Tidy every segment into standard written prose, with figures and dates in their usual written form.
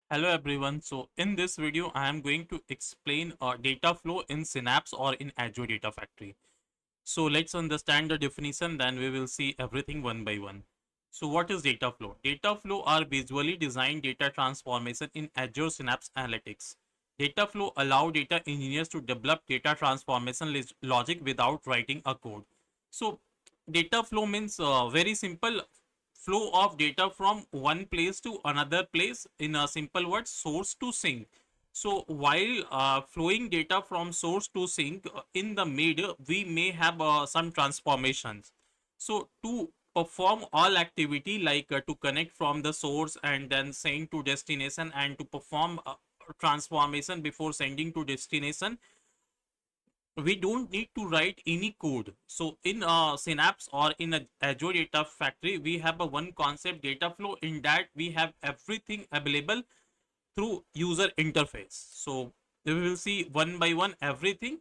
Hello everyone. So in this video, I am going to explain data flow in Synapse or in Azure Data Factory. So let's understand the definition, then we will see everything one by one. So what is data flow? Data flow are visually designed data transformation in Azure Synapse Analytics. Data flow allow data engineers to develop data transformation logic without writing a code. So data flow means very simple flow of data from one place to another place, in a simple word, source to sink. So while flowing data from source to sink, in the mid we may have some transformations. So to perform all activity, like to connect from the source and then send to destination, and to perform transformation before sending to destination, we don't need to write any code. So in Synapse or in a Azure Data Factory, we have a one concept data flow, in that we have everything available through user interface. So we will see one by one everything.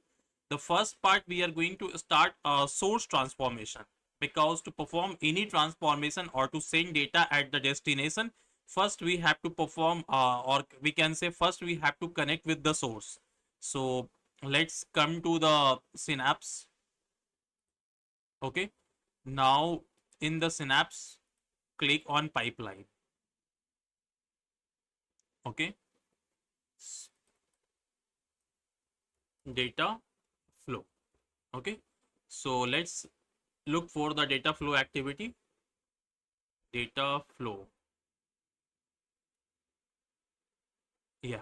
The first part, we are going to start a source transformation, because to perform any transformation or to send data at the destination, first we have to perform or we can say first we have to connect with the source. So let's come to the Synapse. Okay, now in the Synapse, click on pipeline. Okay, data flow. Okay, so let's look for the data flow activity. Data flow. Yeah.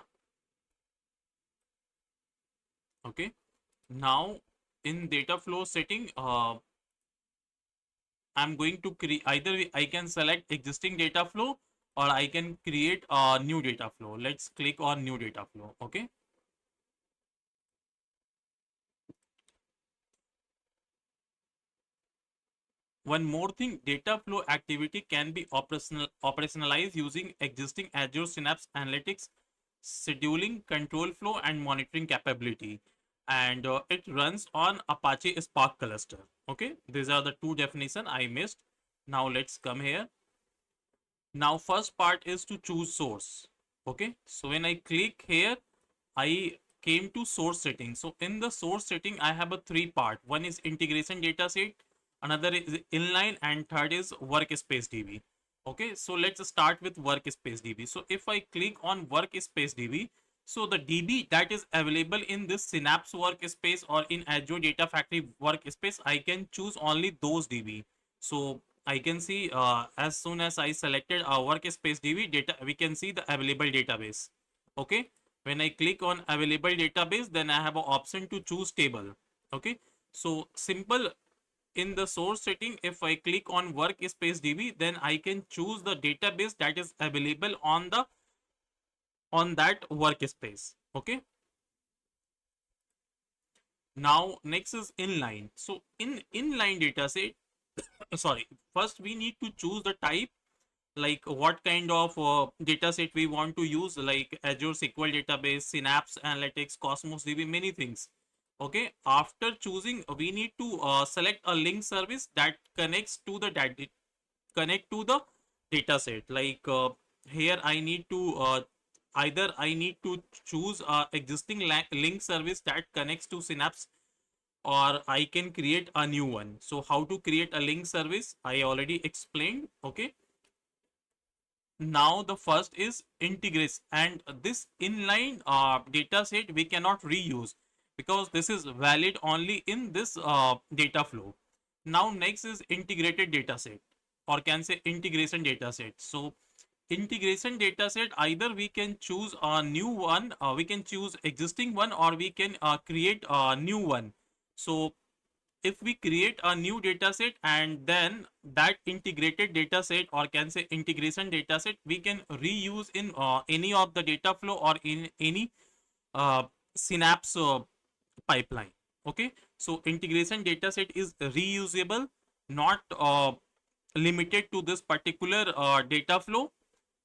Okay, now in data flow setting, I'm going to create, either I can select existing data flow or I can create a new data flow. Let's click on new data flow. Okay, one more thing, data flow activity can be operationalized using existing Azure Synapse Analytics scheduling, control flow, and monitoring capability. And it runs on Apache Spark cluster. Okay, these are the two definition I missed. Now let's come here. Now first part is to choose source. Okay, so when I click here, I came to source setting. So in the source setting, I have a three part. One is integration dataset, another is inline, and third is workspace DB. Okay, so let's start with workspace DB. So if I click on workspace DB, so the DB that is available in this Synapse workspace or in Azure Data Factory workspace, I can choose only those DB. So I can see as soon as I selected a workspace DB data, we can see the available database. Okay, when I click on available database, then I have an option to choose table. Okay, so simple. In the source setting, if I click on workspace DB, then I can choose the database that is available on the on that workspace. Okay, now next is inline. So in inline dataset, sorry, first we need to choose the type, like what kind of data set we want to use, like Azure SQL database, Synapse Analytics, Cosmos DB, many things. Okay, after choosing, we need to select a link service that connects to the data set. Like here I need to either I need to choose existing link service that connects to Synapse, or I can create a new one. So how to create a link service, I already explained. Okay, now the first is integration, and this inline data set we cannot reuse, because this is valid only in this data flow. Now next is integrated data set, or can say integration data set. So integration data set, either we can choose a new one, we can choose existing one, or we can create a new one. So if we create a new dataset, and then that integrated dataset, or can say integration dataset, we can reuse in any of the data flow or in any uh, Synapse pipeline. Okay, so integration dataset is reusable, not limited to this particular data flow.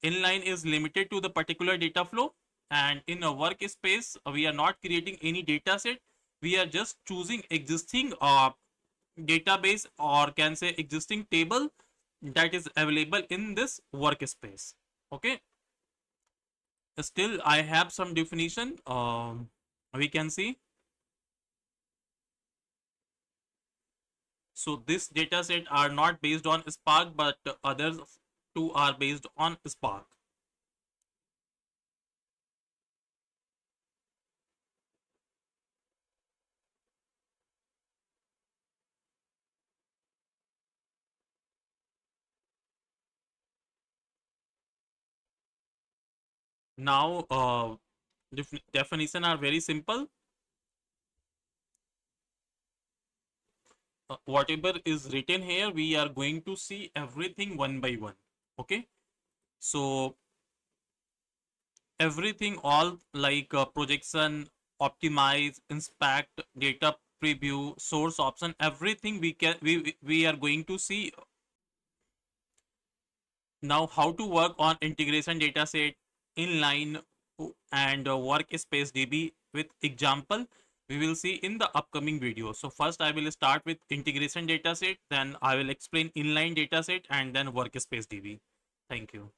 Inline is limited to the particular data flow, and in a workspace we are not creating any dataset, we are just choosing existing database, or can say existing table that is available in this workspace. Okay, Still I have some definition. We can see. So this data set are not based on Spark, but others two are based on Spark. Now, definition are very simple. Whatever is written here, we are going to see everything one by one. Okay. So everything, all like projection, optimize, inspect, data preview, source option, everything we are going to see. Now, how to work on integration dataset, inline, and workspace DB with example we will see in the upcoming video. So first I will start with integration dataset, then I will explain inline dataset and then workspace DB. Thank you.